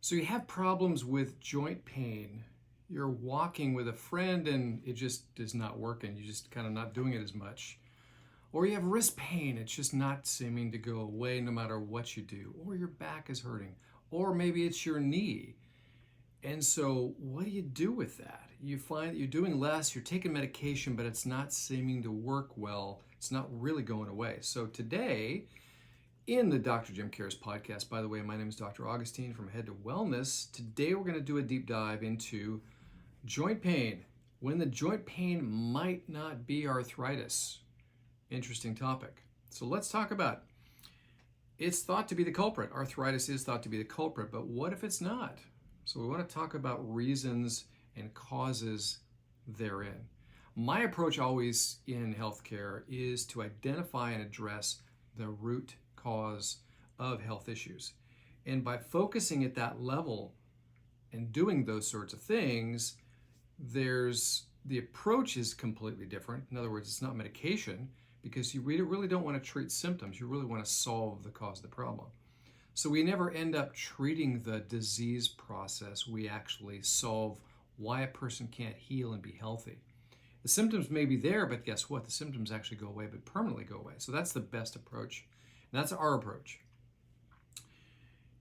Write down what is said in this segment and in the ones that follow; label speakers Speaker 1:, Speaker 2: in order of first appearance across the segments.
Speaker 1: So you have problems with joint pain. You're walking with a friend and it just is not working. You're just kind of not doing it as much. Or you have wrist pain. It's just not seeming to go away no matter what you do. Or your back is hurting. Or maybe it's your knee. And so what do you do with that? You find that you're doing less, you're taking medication, but it's not seeming to work well. It's not really going away. So today, in the Dr. Jim Cares podcast, by the way, my name is Dr. Augustine from Head to Wellness. Today we're going to do a deep dive into joint pain, when the joint pain might not be arthritis. Interesting topic. So let's talk about it. It's thought to be the culprit. Arthritis is thought to be the culprit, but what if it's not? So we want to talk about reasons and causes therein. My approach always in healthcare is to identify and address the root cause of health issues. And by focusing at that level and doing those sorts of things, the approach is completely different. In other words, it's not medication because you really don't want to treat symptoms. You really want to solve the cause of the problem. So we never end up treating the disease process. We actually solve why a person can't heal and be healthy. The symptoms may be there, but guess what? The symptoms actually go away, but permanently go away. So that's the best approach. And that's our approach.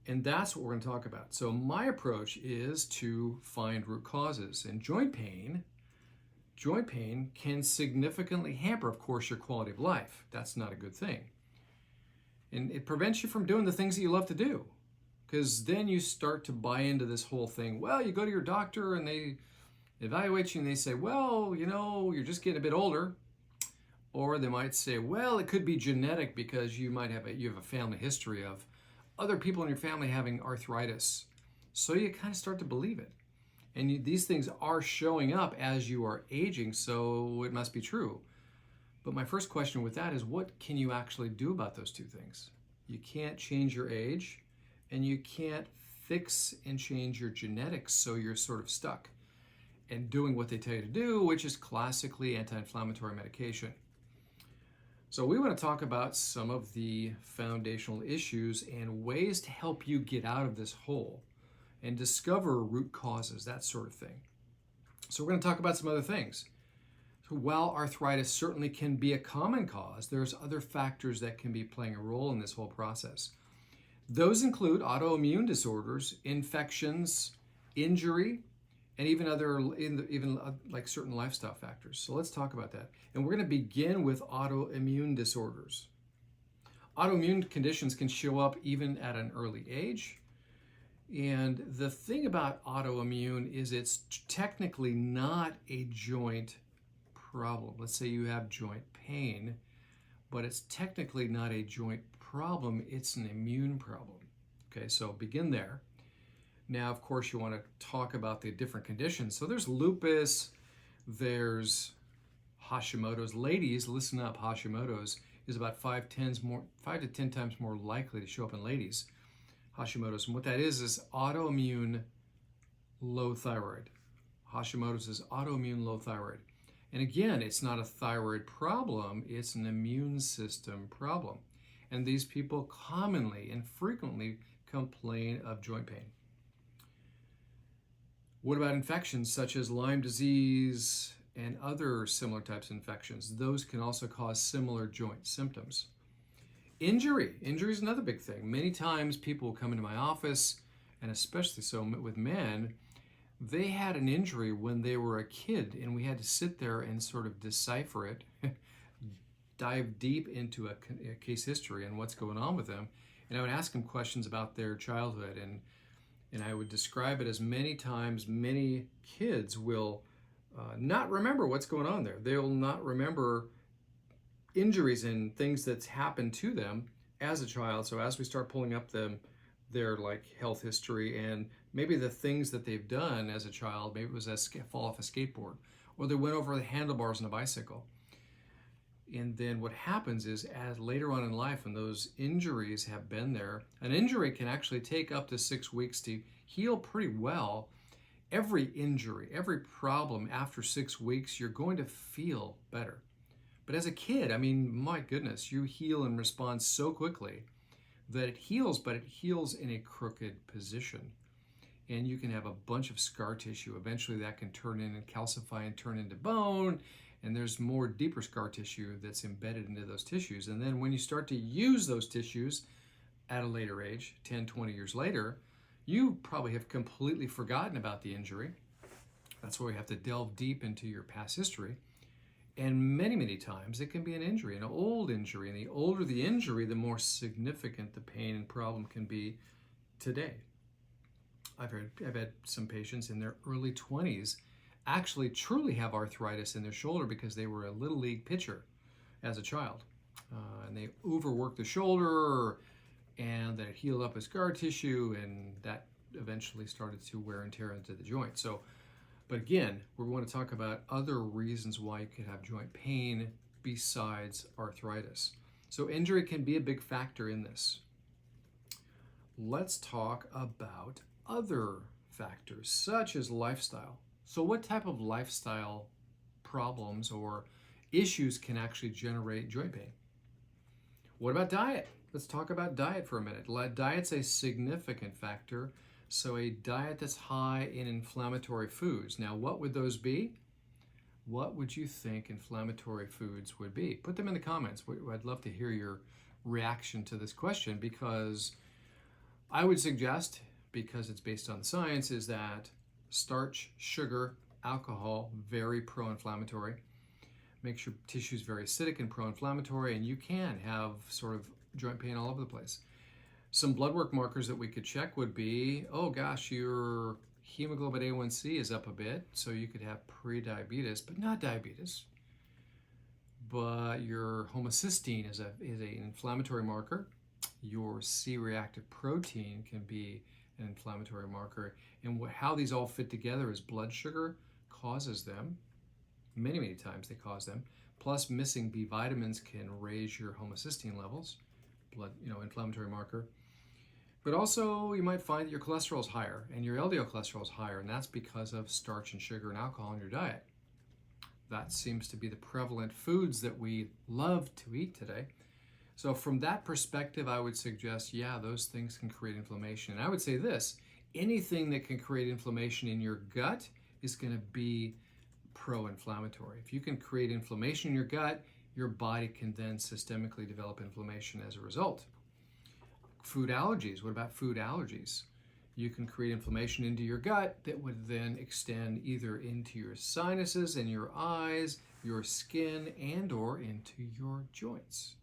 Speaker 1: And that's what we're going to talk about. So my approach is to find root causes. And joint pain can significantly hamper, of course, your quality of life. That's not a good thing. And it prevents you from doing the things that you love to do. Because then you start to buy into this whole thing. Well, you go to your doctor and they evaluate you and they say, well, you're just getting a bit older. Or they might say, well, it could be genetic because you have a family history of other people in your family having arthritis. So you kind of start to believe it. And these things are showing up as you are aging, so it must be true. But my first question with that is, what can you actually do about those two things? You can't change your age, and you can't fix and change your genetics, so you're sort of stuck and doing what they tell you to do, which is classically anti-inflammatory medication. So we want to talk about some of the foundational issues and ways to help you get out of this hole and discover root causes, that sort of thing. So we're going to talk about some other things. So while arthritis certainly can be a common cause, there's other factors that can be playing a role in this whole process. Those include autoimmune disorders, infections, injury, and even like certain lifestyle factors. So let's talk about that. And we're going to begin with autoimmune disorders. Autoimmune conditions can show up even at an early age. And the thing about autoimmune is it's technically not a joint problem. Let's say you have joint pain, but it's technically not a joint problem. It's an immune problem. Okay, so begin there. Now, of course, you want to talk about the different conditions. So there's lupus, there's Hashimoto's. Ladies, listen up, Hashimoto's is about 5 to 10 times more likely to show up in ladies. Hashimoto's, and what that is autoimmune low thyroid. Hashimoto's is autoimmune low thyroid. And again, it's not a thyroid problem, it's an immune system problem. And these people commonly and frequently complain of joint pain. What about infections such as Lyme disease and other similar types of infections? Those can also cause similar joint symptoms. Injury is another big thing. Many times people will come into my office, and especially so with men, they had an injury when they were a kid, and we had to sit there and sort of decipher it, dive deep into a case history and what's going on with them. And I would ask them questions about their childhood, and I would describe it as many times many kids will not remember what's going on there. They'll not remember injuries and things that's happened to them as a child. So as we start pulling up their like health history and maybe the things that they've done as a child, maybe it was fall off a skateboard, or they went over the handlebars on a bicycle. And then what happens is, as later on in life, when those injuries have been there, an injury can actually take up to 6 weeks to heal pretty well. Every injury, every problem, after 6 weeks, you're going to feel better. But as a kid, I mean, my goodness, you heal and respond so quickly that it heals, but it heals in a crooked position. and you can have a bunch of scar tissue. Eventually that can turn in and calcify and turn into bone, and there's more deeper scar tissue that's embedded into those tissues. And then when you start to use those tissues at a later age, 10, 20 years later, you probably have completely forgotten about the injury. That's why we have to delve deep into your past history. And many, many times it can be an injury, an old injury. And the older the injury, the more significant the pain and problem can be today. I've had some patients in their early 20s actually truly have arthritis in their shoulder because they were a little league pitcher as a child. And they overworked the shoulder, and that healed up with scar tissue, and that eventually started to wear and tear into the joint. So, but again, we want to talk about other reasons why you could have joint pain besides arthritis. So injury can be a big factor in this. Let's talk about other factors, such as lifestyle. So what type of lifestyle problems or issues can actually generate joint pain? What about diet? Let's talk about diet for a minute. Diet's a significant factor. So a diet that's high in inflammatory foods. Now, what would those be? What would you think inflammatory foods would be? Put them in the comments. I'd love to hear your reaction to this question, because I would suggest, because it's based on the science, is that starch, sugar, alcohol, very pro-inflammatory. Makes your tissues very acidic and pro-inflammatory, and you can have sort of joint pain all over the place. Some blood work markers that we could check would be, oh gosh, your hemoglobin A1C is up a bit, so you could have pre-diabetes, but not diabetes. But your homocysteine is an inflammatory marker. Your C-reactive protein can be an inflammatory marker. And how these all fit together is blood sugar causes them. Many, many times they cause them. Plus, missing B vitamins can raise your homocysteine levels, inflammatory marker. But also, you might find that your cholesterol is higher and your LDL cholesterol is higher, and that's because of starch and sugar and alcohol in your diet. That seems to be the prevalent foods that we love to eat today. So from that perspective, I would suggest, yeah, those things can create inflammation. And I would say this, anything that can create inflammation in your gut is going to be pro-inflammatory. If you can create inflammation in your gut, your body can then systemically develop inflammation as a result. Food allergies. What about food allergies? You can create inflammation into your gut that would then extend either into your sinuses and your eyes, your skin, and or into your joints.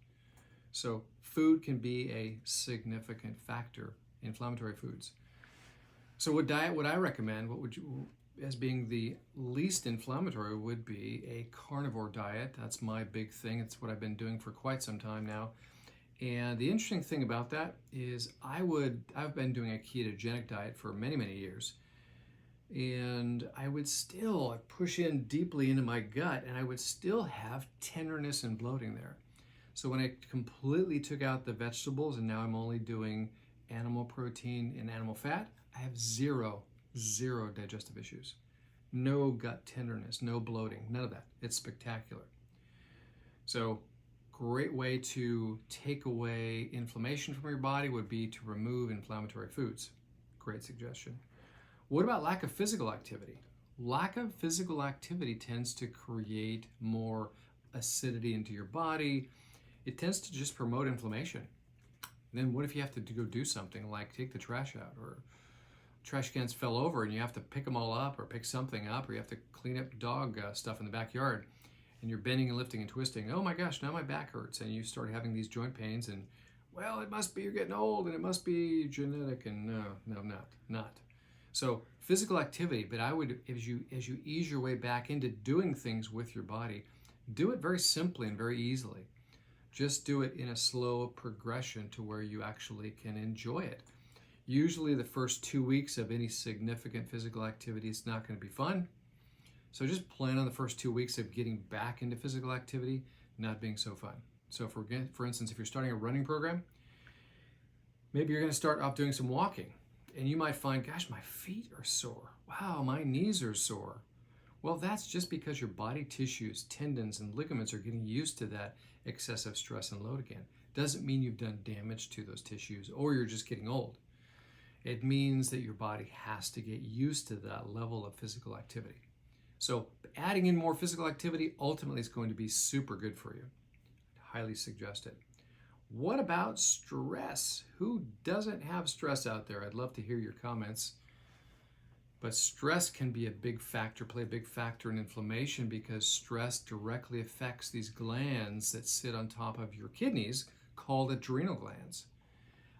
Speaker 1: So food can be a significant factor, inflammatory foods. So what diet would I recommend? What would you, as being the least inflammatory, would be a carnivore diet. That's my big thing. It's what I've been doing for quite some time now. And the interesting thing about that is I've been doing a ketogenic diet for many, many years. And I would still push in deeply into my gut, and I would still have tenderness and bloating there. So when I completely took out the vegetables and now I'm only doing animal protein and animal fat, I have zero digestive issues. No gut tenderness, no bloating, none of that. It's spectacular. So great way to take away inflammation from your body would be to remove inflammatory foods. Great suggestion. What about lack of physical activity? Lack of physical activity tends to create more acidity into your body. It tends to just promote inflammation. And then what if you have to go do something like take the trash out, or trash cans fell over and you have to pick them all up or pick something up, or you have to clean up dog stuff in the backyard, and you're bending and lifting and twisting. Oh my gosh, now my back hurts, and you start having these joint pains, and well, it must be you're getting old and it must be genetic, and no, not. So physical activity, but I would, as you ease your way back into doing things with your body, do it very simply and very easily. Just do it in a slow progression to where you actually can enjoy it. Usually the first 2 weeks of any significant physical activity is not going to be fun. So just plan on the first 2 weeks of getting back into physical activity not being so fun. So for instance, if you're starting a running program, maybe you're going to start off doing some walking, and you might find, gosh, my feet are sore. Wow, my knees are sore. Well, that's just because your body tissues, tendons, and ligaments are getting used to that excessive stress and load again. Doesn't mean you've done damage to those tissues or you're just getting old. It means that your body has to get used to that level of physical activity. So adding in more physical activity ultimately is going to be super good for you. Highly suggest it. What about stress? Who doesn't have stress out there? I'd love to hear your comments. But stress can be a big factor, play a big factor in inflammation, because stress directly affects these glands that sit on top of your kidneys called adrenal glands.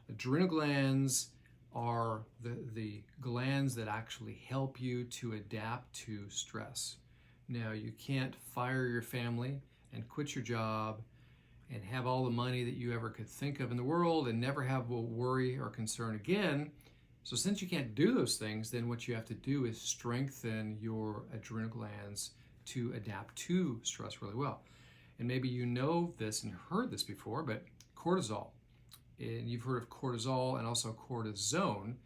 Speaker 1: Adrenal glands are the glands that actually help you to adapt to stress. Now, you can't fire your family and quit your job and have all the money that you ever could think of in the world and never have a worry or concern again. So since you can't do those things, then what you have to do is strengthen your adrenal glands to adapt to stress really well. And maybe you know this and heard this before, but cortisol. And you've heard of cortisol and also cortisone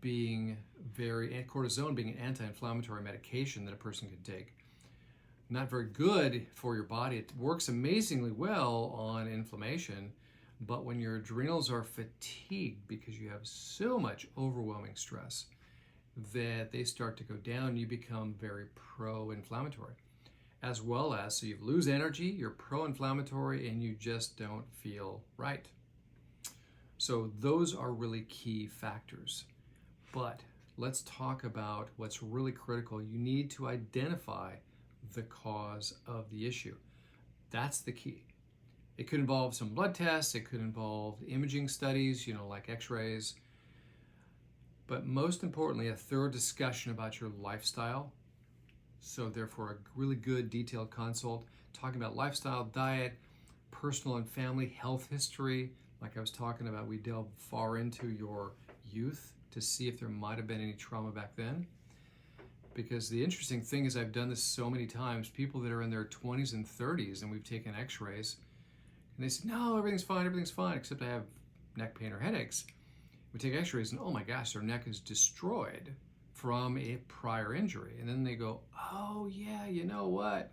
Speaker 1: being an anti-inflammatory medication that a person can take. Not very good for your body. It works amazingly well on inflammation, but when your adrenals are fatigued because you have so much overwhelming stress that they start to go down, you become very pro-inflammatory. As well as, so you lose energy, you're pro-inflammatory, and you just don't feel right. So those are really key factors. But let's talk about what's really critical. You need to identify the cause of the issue. That's the key. It could involve some blood tests, it could involve imaging studies, like x-rays. But most importantly, a thorough discussion about your lifestyle. So therefore, a really good detailed consult, talking about lifestyle, diet, personal and family health history. Like I was talking about, we delve far into your youth to see if there might have been any trauma back then. Because the interesting thing is, I've done this so many times, people that are in their 20s and 30s, and we've taken x-rays, and they say, no, everything's fine, except I have neck pain or headaches. We take x-rays, and oh my gosh, their neck is destroyed from a prior injury. And then they go, oh yeah, you know what?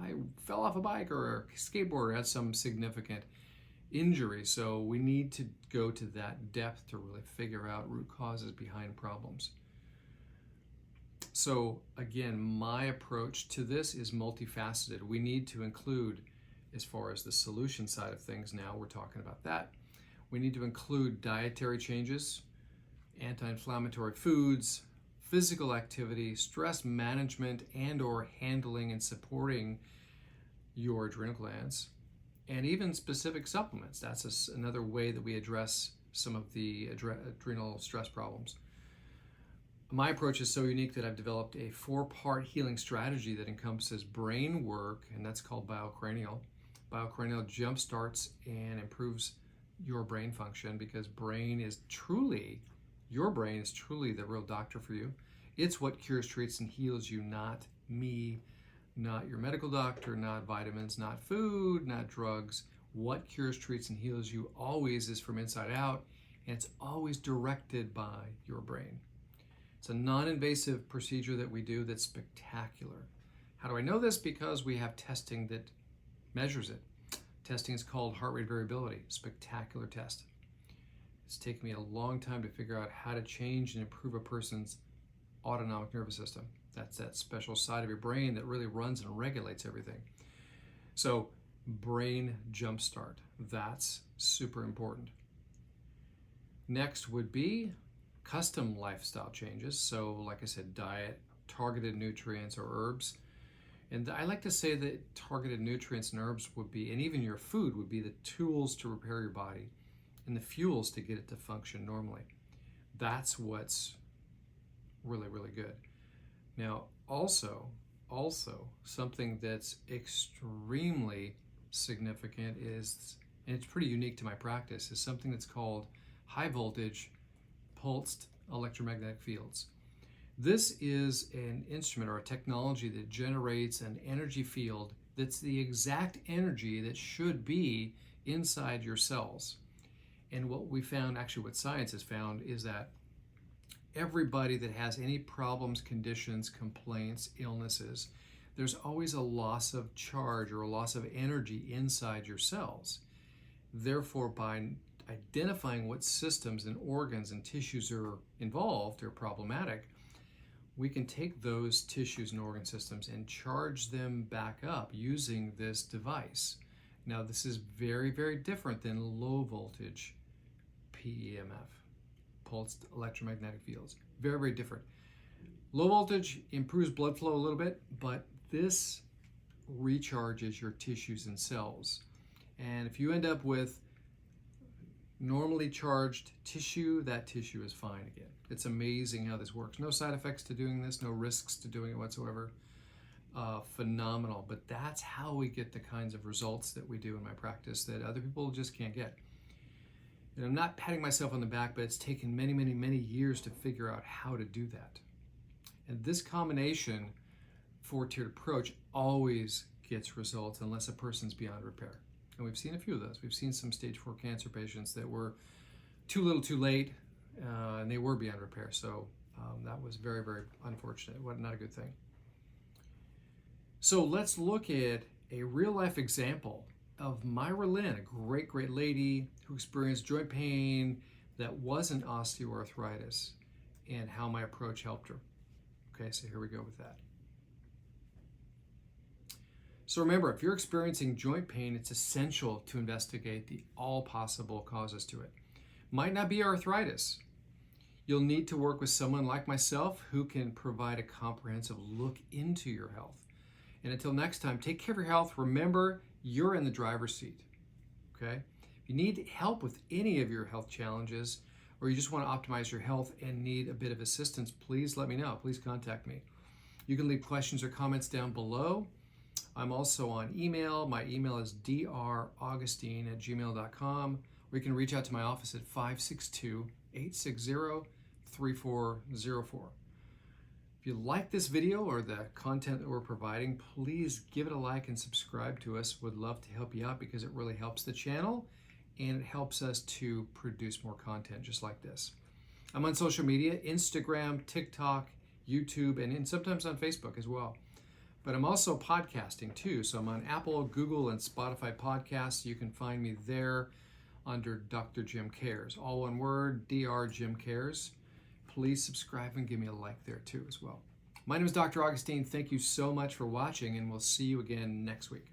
Speaker 1: I fell off a bike or a skateboard, or had some significant injury. So we need to go to that depth to really figure out root causes behind problems. So again, my approach to this is multifaceted. We need to include, as far as the solution side of things now, we're talking about that. We need to include dietary changes, anti-inflammatory foods, physical activity, stress management and or handling and supporting your adrenal glands, and even specific supplements. That's another way that we address some of the adrenal stress problems. My approach is so unique that I've developed a 4-part healing strategy that encompasses brain work, and that's called biocranial. Biocranial jumpstarts and improves your brain function, because your brain is truly the real doctor for you. It's what cures, treats, and heals you, not me, not your medical doctor, not vitamins, not food, not drugs. What cures, treats, and heals you always is from inside out, and it's always directed by your brain. It's a non-invasive procedure that we do that's spectacular. How do I know this? Because we have testing that measures it. Testing is called heart rate variability. Spectacular test. It's taken me a long time to figure out how to change and improve a person's autonomic nervous system. That's that special side of your brain that really runs and regulates everything. So, brain jumpstart. That's super important. Next would be custom lifestyle changes. So like I said, diet, targeted nutrients or herbs. And I like to say that targeted nutrients and herbs would be, and even your food would be, the tools to repair your body and the fuels to get it to function normally. That's what's really, really good. Now, also something that's extremely significant is, and it's pretty unique to my practice, is something that's called high voltage pulsed electromagnetic fields. This is an instrument or a technology that generates an energy field that's the exact energy that should be inside your cells. And what we found, actually what science has found, is that everybody that has any problems, conditions, complaints, illnesses, there's always a loss of charge or a loss of energy inside your cells. Therefore, by identifying what systems and organs and tissues are involved or problematic, we can take those tissues and organ systems and charge them back up using this device. Now, this is very, very different than low voltage PEMF, pulsed electromagnetic fields. Very, very different. Low voltage improves blood flow a little bit, but this recharges your tissues and cells. And if you end up with normally charged tissue, that tissue is fine again. It's amazing how this works. No side effects to doing this, no risks to doing it whatsoever. Phenomenal. But that's how we get the kinds of results that we do in my practice that other people just can't get. And I'm not patting myself on the back, but it's taken many, many, many years to figure out how to do that. And this combination, four-tiered approach, always gets results unless a person's beyond repair. And we've seen a few of those. We've seen some stage 4 cancer patients that were too little too late, and they were beyond repair. So that was very, very unfortunate. Not a good thing. So let's look at a real-life example of Myra Lynn, a great, great lady who experienced joint pain that wasn't osteoarthritis, and how my approach helped her. Okay, so here we go with that. So remember, if you're experiencing joint pain, it's essential to investigate all possible causes to it. Might not be arthritis. You'll need to work with someone like myself who can provide a comprehensive look into your health. And until next time, take care of your health. Remember, you're in the driver's seat, okay? If you need help with any of your health challenges, or you just want to optimize your health and need a bit of assistance, please let me know. Please contact me. You can leave questions or comments down below. I'm also on email. My email is draugustine@gmail.com, or you can reach out to my office at 562-860-3404. If you like this video or the content that we're providing, please give it a like and subscribe to us. Would love to help you out because it really helps the channel and it helps us to produce more content just like this. I'm on social media, Instagram, TikTok, YouTube, and sometimes on Facebook as well. But I'm also podcasting too. So I'm on Apple, Google, and Spotify podcasts. You can find me there under Dr. Jim Cares. All one word, Dr. Jim Cares. Please subscribe and give me a like there too as well. My name is Dr. Augustine. Thank you so much for watching, and we'll see you again next week.